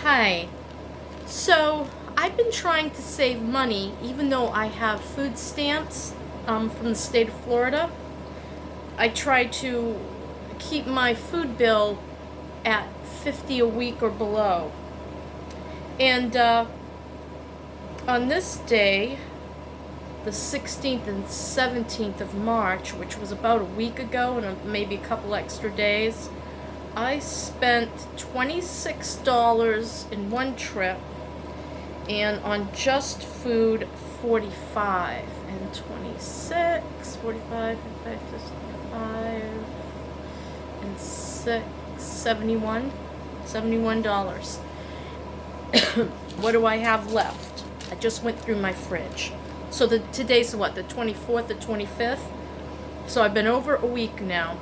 Hi. So, I've been trying to save money, even though I have food stamps from the state of Florida. I try to keep my food bill at 50 a week or below. And on this day, the 16th and 17th of March, which was about a week ago and maybe a couple extra days, I spent $26 in one trip, and on just food, 45 and 26, 45, 55, 55, and 6, 71, $71. What do I have left? I just went through my fridge. So today's what, the 24th, the 25th? So I've been over a week now.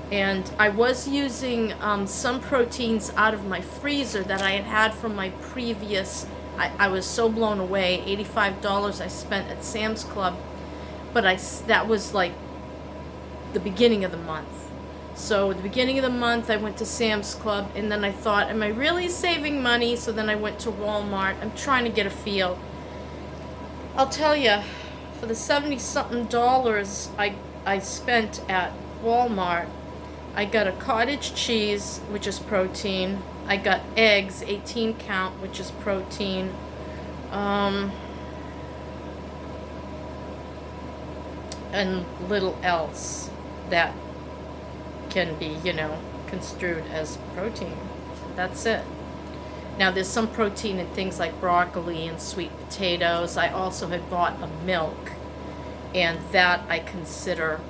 And I was using some proteins out of my freezer that I had from my previous, I was so blown away, $85 I spent at Sam's Club, but that was like the beginning of the month. So at the beginning of the month I went to Sam's Club, and then I thought, am I really saving money? So then I went to Walmart. I'm trying to get a feel. I'll tell you, for the 70-something dollars I spent at Walmart, I got a cottage cheese, which is protein. I got eggs, 18 count, which is protein. And little else that can be, construed as protein. That's it. Now, there's some protein in things like broccoli and sweet potatoes. I also had bought a milk, and that I consider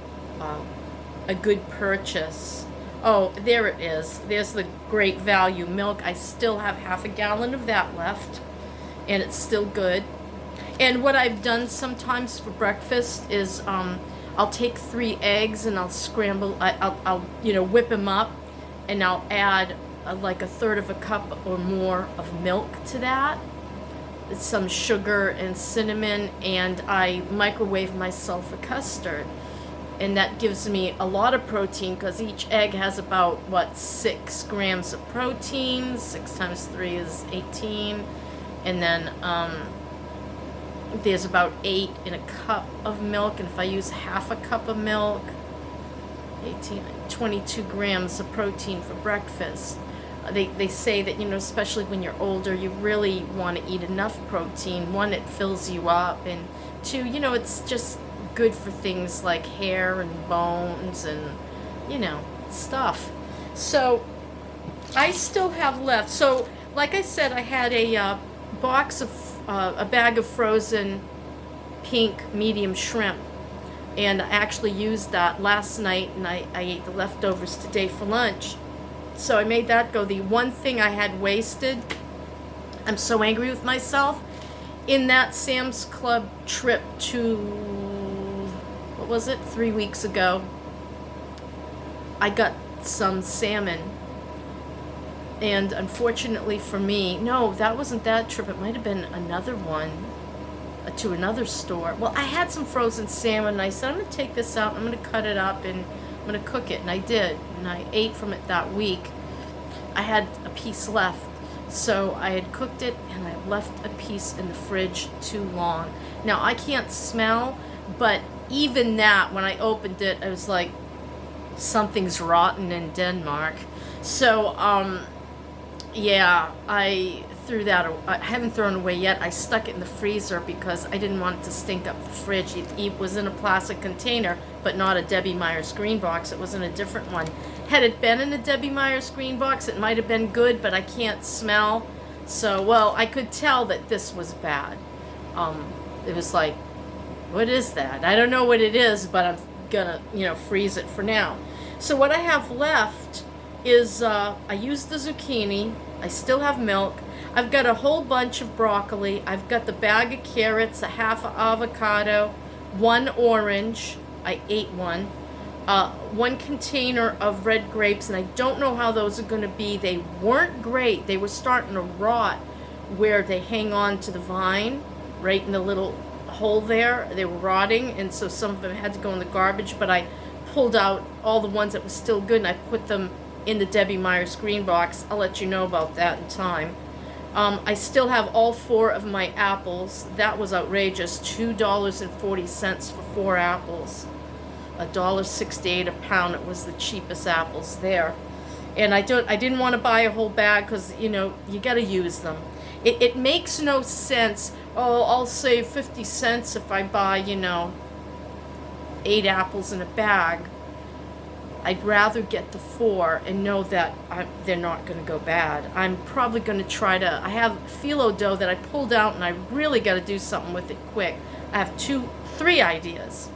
a good purchase. Oh, there it is. There's the Great Value milk. I still have half a gallon of that left, and it's still good. And what I've done sometimes for breakfast is I'll take 3 eggs and I'll scramble. I'll whip them up, and I'll add like a third of a cup or more of milk to that, some sugar and cinnamon, and I microwave myself a custard. And that gives me a lot of protein, because each egg has about 6 grams of protein. 6 times 3 is 18, and then there's about 8 in a cup of milk, and if I use half a cup of milk, 18, 22 grams of protein for breakfast. They say that, especially when you're older, you really want to eat enough protein. 1, it fills you up, and 2, it's just good for things like hair and bones and, stuff. So I still have left. So, like I said, I had a bag of frozen pink medium shrimp, and I actually used that last night, and I ate the leftovers today for lunch. So I made that go. The one thing I had wasted, I'm so angry with myself, in that Sam's Club trip to, what was it, 3 weeks ago, I got some salmon. And unfortunately for me, no, that wasn't that trip. It might have been another one, to another store. Well, I had some frozen salmon, and I said, I'm going to take this out, I'm going to cut it up, and I'm going to cook it. And I did, and I ate from it that week. I had a piece left. So I had cooked it, and I left a piece in the fridge too long. Now, I can't smell, but even that, when I opened it, I was like, something's rotten in Denmark. So, yeah, I threw that. I haven't thrown it away yet. I stuck it in the freezer because I didn't want it to stink up the fridge. It was in a plastic container, but not a Debbie Myers green box. It was in a different one. Had it been in a Debbie Myers green box, it might have been good, but I can't smell. So, well, I could tell that this was bad. It was like, what is that? I don't know what it is, but I'm gonna, freeze it for now. So what I have left is, I used the zucchini. I still have milk. I've got a whole bunch of broccoli. I've got the bag of carrots, a half of avocado, 1 orange. I ate one. 1 container of red grapes, and I don't know how those are going to be. They weren't great. They were starting to rot where they hang on to the vine, right in the little hole there. They were rotting, and so some of them had to go in the garbage, but I pulled out all the ones that were still good, and I put them in the Debbie Myers green box. I'll let you know about that in time. I still have all 4 of my apples. That was outrageous. $2.40 for 4 apples. $1.68 a pound. It was the cheapest apples there. And I didn't want to buy a whole bag because, you know, you got to use them. It makes no sense. Oh, I'll save 50 cents if I buy, you know, 8 apples in a bag. I'd rather get the 4 and know that they're not going to go bad. I'm probably going to try to, I have phyllo dough that I pulled out and I really got to do something with it quick. I have 3 ideas.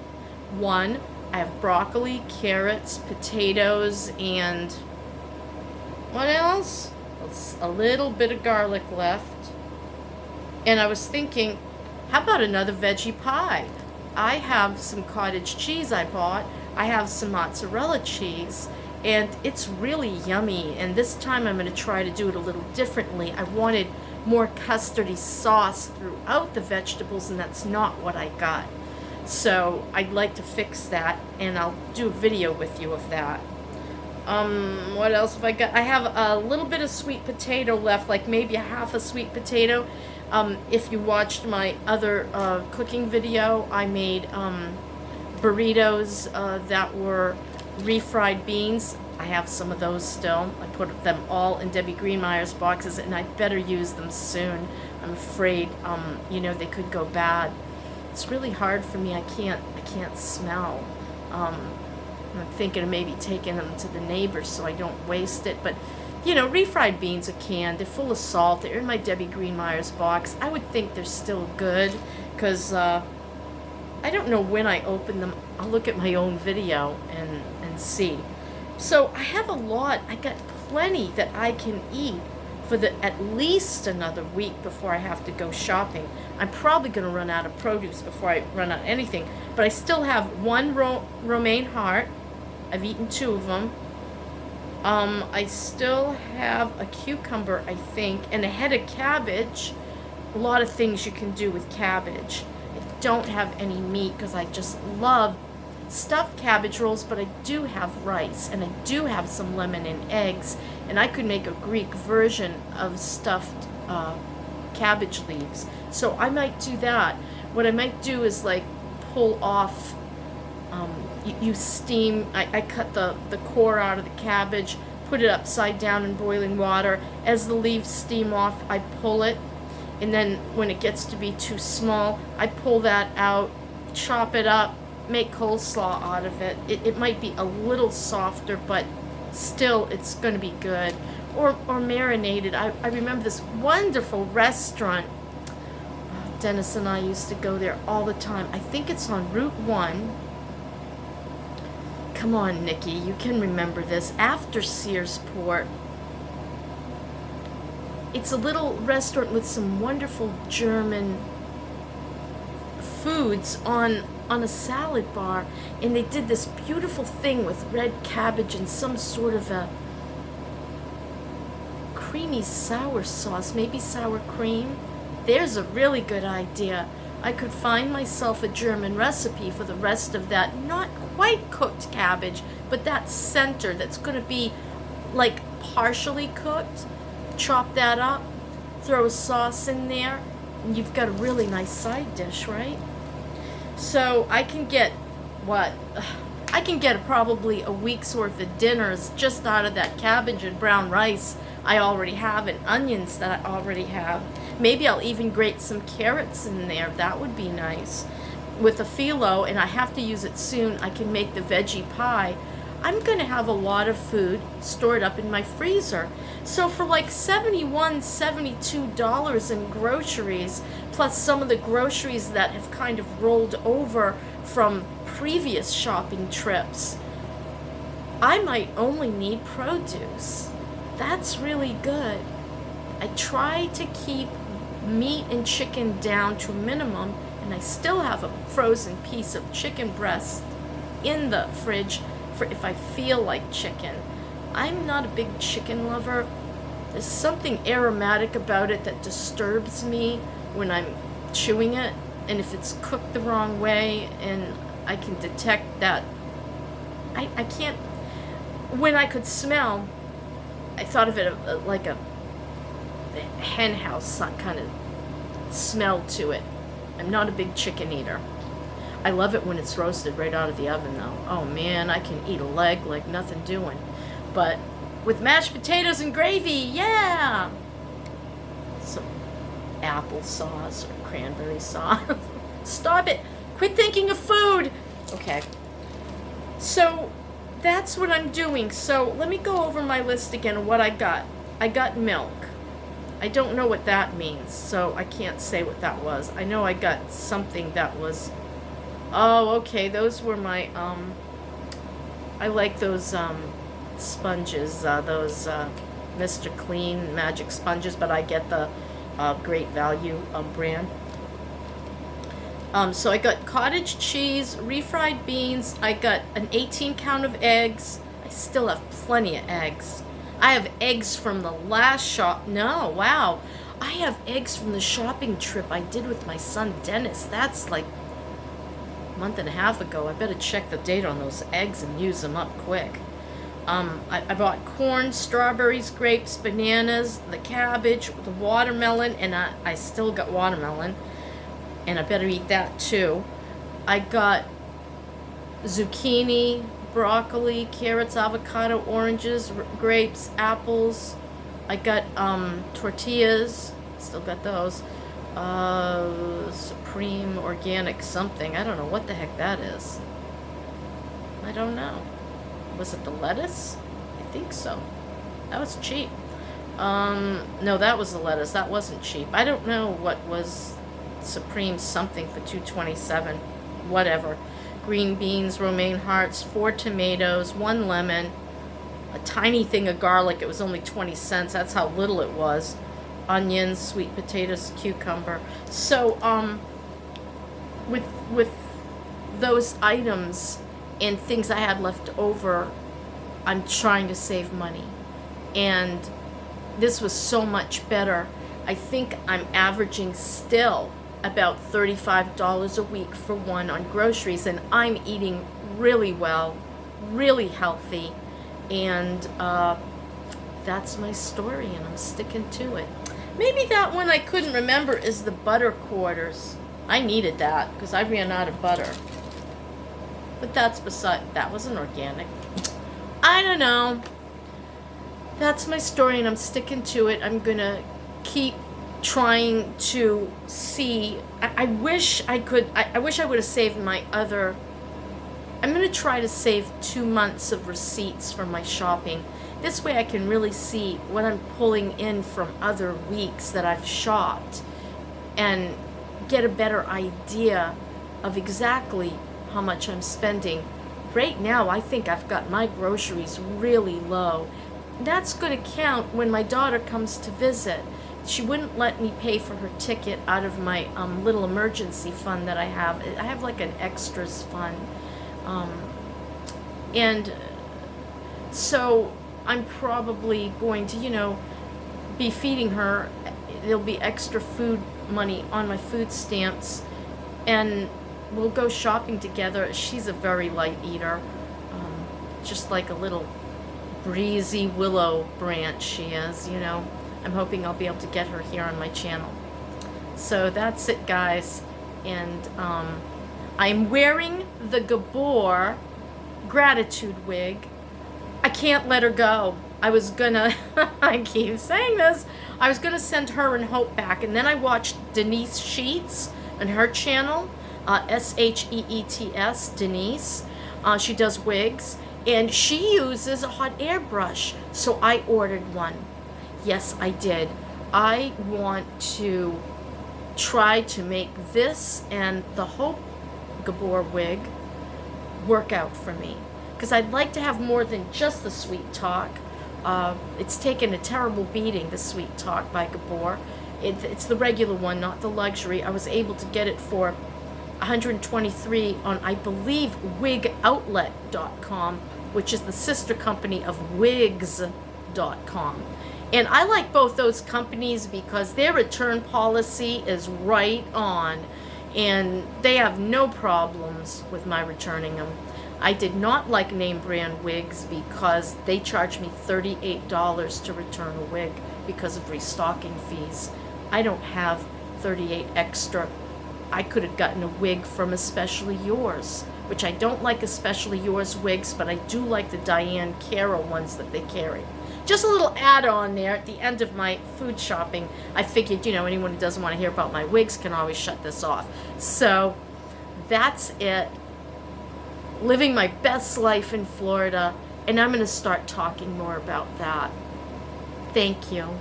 One, I have broccoli, carrots, potatoes, and what else? A little bit of garlic left. And I was thinking, how about another veggie pie? I have some cottage cheese I bought. I have some mozzarella cheese, and it's really yummy. And this time I'm going to try to do it a little differently. I wanted more custardy sauce throughout the vegetables, and that's not what I got. So I'd like to fix that, and I'll do a video with you of that. What else have I got? I have a little bit of sweet potato left, like maybe a half a sweet potato. If you watched my other cooking video, I made burritos that were refried beans. I have some of those still. I put them all in Debbie Greenmeyer's boxes, and I better use them soon. I'm afraid, you know, they could go bad. It's really hard for me. I can't smell. I'm thinking of maybe taking them to the neighbors so I don't waste it. But, you know, refried beans are canned. They're full of salt. They're in my Debbie Greenmeyer's box. I would think they're still good because I don't know when I open them. I'll look at my own video and see. So I have a lot. I got plenty that I can eat for at least another week before I have to go shopping. I'm probably going to run out of produce before I run out of anything. But I still have 1 romaine heart. I've eaten 2 of them. I still have a cucumber, I think, and a head of cabbage. A lot of things you can do with cabbage. I don't have any meat because I just love stuffed cabbage rolls, but I do have rice, and I do have some lemon and eggs, and I could make a Greek version of stuffed cabbage leaves. So I might do that. What I might do is like pull off, you steam, I cut the core out of the cabbage, put it upside down in boiling water. As the leaves steam off, I pull it, and then when it gets to be too small, I pull that out, chop it up, make coleslaw out of it. It might be a little softer, but still it's going to be good. Or marinated. I remember this wonderful restaurant. Dennis and I used to go there all the time. I think it's on Route 1. Come on, Nikki, you can remember this. After Searsport. It's a little restaurant with some wonderful German foods on a salad bar, and they did this beautiful thing with red cabbage and some sort of a creamy sour sauce, maybe sour cream. There's a really good idea. I could find myself a German recipe for the rest of that not quite cooked cabbage, but that center that's going to be like partially cooked. Chop that up, throw a sauce in there, and you've got a really nice side dish, right? So I can get I can get probably a week's worth of dinners just out of that cabbage and brown rice I already have, and onions that I already have. Maybe I'll even grate some carrots in there. That would be nice. With a phyllo, and I have to use it soon, I can make the veggie pie. I'm going to have a lot of food stored up in my freezer. So for like $71, $72 in groceries, plus some of the groceries that have kind of rolled over from previous shopping trips, I might only need produce. That's really good. I try to keep meat and chicken down to a minimum, and I still have a frozen piece of chicken breast in the fridge for if I feel like chicken. I'm not a big chicken lover. There's something aromatic about it that disturbs me when I'm chewing it, and if it's cooked the wrong way, and I can detect that I can't, when I could smell, I thought of it like hen house kind of smell to it. I'm not a big chicken eater. I love it when it's roasted right out of the oven, though. Oh man, I can eat a leg like nothing doing. But with mashed potatoes and gravy, yeah! Some applesauce or cranberry sauce. Stop it! Quit thinking of food! Okay. So that's what I'm doing. So let me go over my list again of what I got. I got milk. I don't know what that means, so I can't say what that was. I know I got something that was... Oh, okay, those were my, I like those, sponges, those, Mr. Clean magic sponges, but I get the, Great Value, brand. So I got cottage cheese, refried beans, I got an 18 count of eggs. I still have plenty of eggs. I have eggs from the last shop. No, wow. I have eggs from the shopping trip I did with my son Dennis. That's like month and a half ago. I better check the date on those eggs and use them up quick. I bought corn, strawberries, grapes, bananas, the cabbage, the watermelon, and I still got watermelon, and I better eat that too. I got zucchini, broccoli, carrots, avocado, oranges, grapes, apples. I got tortillas, still got those. Supreme organic something. I don't know what the heck that is. I don't know. Was it the lettuce? I think so. That was cheap. No, that was the lettuce. That wasn't cheap. I don't know what was Supreme something for $2.27. Whatever. Green beans, romaine hearts, 4 tomatoes, 1 lemon, a tiny thing of garlic. It was only 20 cents. That's how little it was. Onions, sweet potatoes, cucumber. So, with those items and things I had left over, I'm trying to save money. And this was so much better. I think I'm averaging still about $35 a week for one on groceries, and I'm eating really well, really healthy, and that's my story, and I'm sticking to it. Maybe that one I couldn't remember is the butter quarters. I needed that because I ran out of butter. But that's that wasn't organic. I don't know. That's my story, and I'm sticking to it. I'm gonna keep trying to see. I wish I could. I wish I would have saved my other. I'm gonna try to save 2 months of receipts from my shopping. This way I can really see what I'm pulling in from other weeks that I've shopped and get a better idea of exactly how much I'm spending. Right now, I think I've got my groceries really low. That's going to count when my daughter comes to visit. She wouldn't let me pay for her ticket out of my little emergency fund that I have. I have like an extras fund. And so I'm probably going to, be feeding her. There'll be extra food money on my food stamps, and we'll go shopping together. She's a very light eater, just like a little breezy willow branch she is, I'm hoping I'll be able to get her here on my channel. So that's it, guys. And I'm wearing the Gabor gratitude wig. I can't let her go. I was gonna, I keep saying this, I was gonna send her and Hope back, and then I watched Denise Sheets on her channel, Sheets, Denise. She does wigs, and she uses a hot air brush, so I ordered one. Yes, I did. I want to try to make this and the Hope Gabor wig work out for me, because I'd like to have more than just the Sweet Talk. It's taken a terrible beating, the Sweet Talk by Gabor. It's the regular one, not the luxury. I was able to get it for $123 on, I believe, wigoutlet.com, which is the sister company of wigs.com. And I like both those companies because their return policy is right on, and they have no problems with my returning them. I did not like name brand wigs because they charged me $38 to return a wig. because of restocking fees. I don't have 38 extra. I could have gotten a wig from Especially Yours, which I don't like Especially Yours wigs, but I do like the Diane Carroll ones that they carry. Just a little add-on there at the end of my food shopping. I figured, anyone who doesn't want to hear about my wigs can always shut this off. So that's it. Living my best life in Florida, and I'm going to start talking more about that. Thank you.